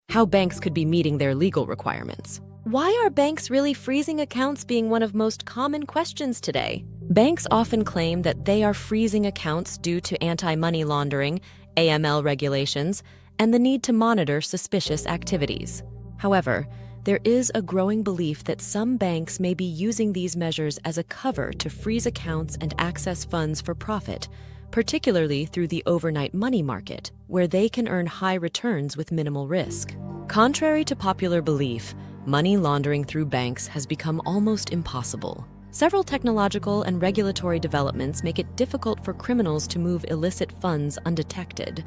How banks could be meeting their legal requirements. Why are banks really freezing accounts being one of most common questions today? Banks often claim that they are freezing accounts due to anti-money laundering, AML regulations, and the need to monitor suspicious activities. However, there is a growing belief that some banks may be using these measures as a cover to freeze accounts and access funds for profit, particularly through the overnight money market, where they can earn high returns with minimal risk. Contrary to popular belief, money laundering through banks has become almost impossible. Several technological and regulatory developments make it difficult for criminals to move illicit funds undetected.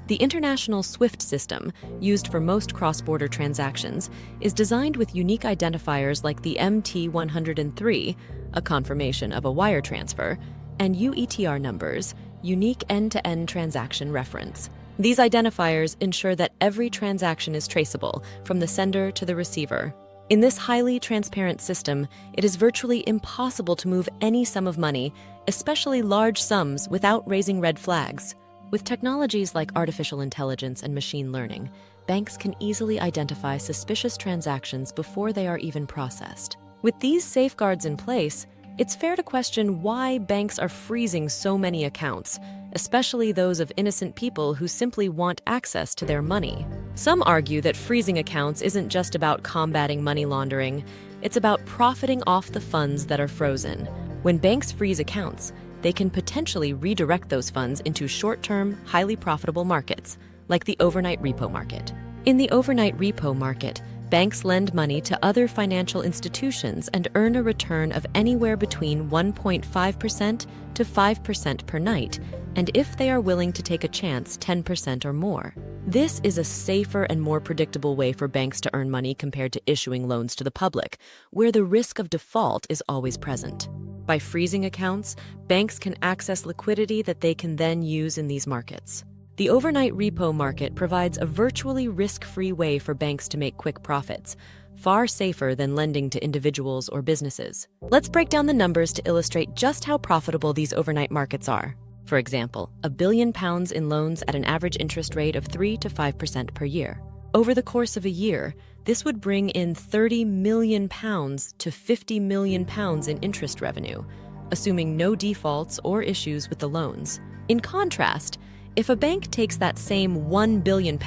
The international SWIFT system, used for most cross-border transactions, is designed with unique identifiers like the MT103, a confirmation of a wire transfer, and UETR numbers, unique end-to-end transaction reference. These identifiers ensure that every transaction is traceable, from the sender to the receiver. In this highly transparent system, it is virtually impossible to move any sum of money, especially large sums, without raising red flags. With technologies like artificial intelligence and machine learning, banks can easily identify suspicious transactions before they are even processed. With these safeguards in place, it's fair to question why banks are freezing so many accounts, especially those of innocent people who simply want access to their money. Some argue that freezing accounts isn't just about combating money laundering, it's about profiting off the funds that are frozen. When banks freeze accounts, they can potentially redirect those funds into short-term, highly profitable markets, like the overnight repo market. In the overnight repo market, banks lend money to other financial institutions and earn a return of anywhere between 1.5% to 5% per night, and if they are willing to take a chance, 10% or more. This is a safer and more predictable way for banks to earn money compared to issuing loans to the public, where the risk of default is always present. By freezing accounts, banks can access liquidity that they can then use in these markets. The overnight repo market provides a virtually risk-free way for banks to make quick profits, far safer than lending to individuals or businesses. Let's break down the numbers to illustrate just how profitable these overnight markets are. For example, £1 billion in loans at an average interest rate of 3 to 5% per year. Over the course of a year, this would bring in £30 million to £50 million in interest revenue, assuming no defaults or issues with the loans. In contrast, if a bank takes that same £1 billion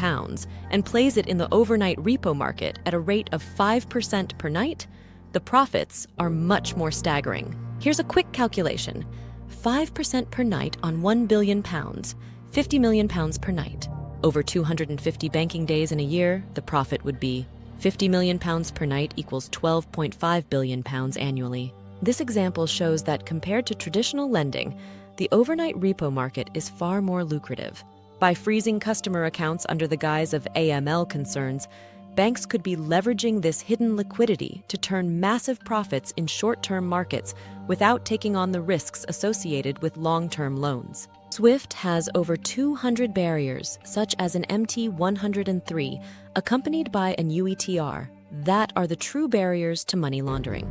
and plays it in the overnight repo market at a rate of 5% per night, the profits are much more staggering. Here's a quick calculation. 5% per night on £1 billion, £50 million per night. Over 250 banking days in a year, the profit would be £50 million per night equals £12.5 billion annually. This example shows that compared to traditional lending, the overnight repo market is far more lucrative. By freezing customer accounts under the guise of AML concerns, banks could be leveraging this hidden liquidity to turn massive profits in short-term markets without taking on the risks associated with long-term loans. SWIFT has over 200 barriers, such as an MT103, accompanied by an UETR, that are the true barriers to money laundering.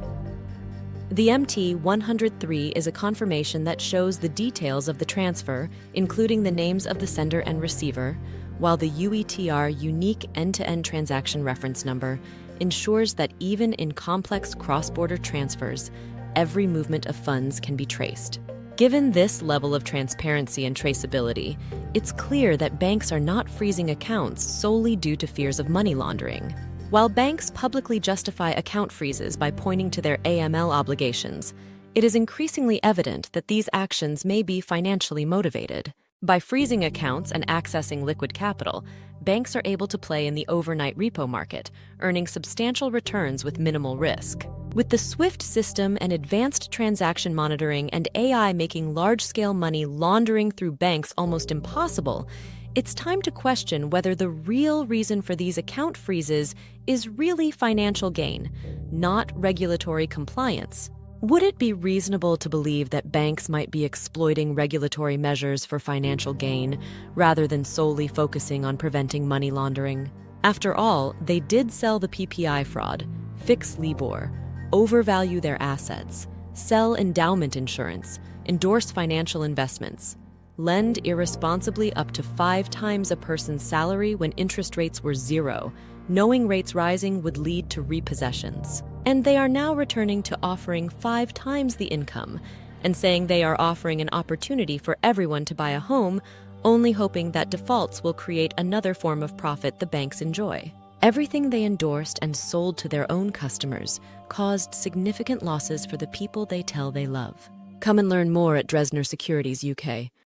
The MT103 is a confirmation that shows the details of the transfer, including the names of the sender and receiver, while the UETR, unique end-to-end transaction reference number, ensures that even in complex cross-border transfers, every movement of funds can be traced. Given this level of transparency and traceability, it's clear that banks are not freezing accounts solely due to fears of money laundering. While banks publicly justify account freezes by pointing to their AML obligations, it is increasingly evident that these actions may be financially motivated. By freezing accounts and accessing liquid capital, banks are able to play in the overnight repo market, earning substantial returns with minimal risk. With the SWIFT system and advanced transaction monitoring and AI making large-scale money laundering through banks almost impossible, it's time to question whether the real reason for these account freezes is really financial gain, not regulatory compliance. Would it be reasonable to believe that banks might be exploiting regulatory measures for financial gain rather than solely focusing on preventing money laundering? After all, they did sell the PPI fraud, fix LIBOR, overvalue their assets, sell endowment insurance, endorse financial investments. lend irresponsibly up to 5 times a person's salary when interest rates were zero, knowing rates rising would lead to repossessions. And they are now returning to offering 5 times the income and saying they are offering an opportunity for everyone to buy a home, only hoping that defaults will create another form of profit the banks enjoy. Everything they endorsed and sold to their own customers caused significant losses for the people they tell they love. Come and learn more at Dresdner Securities UK.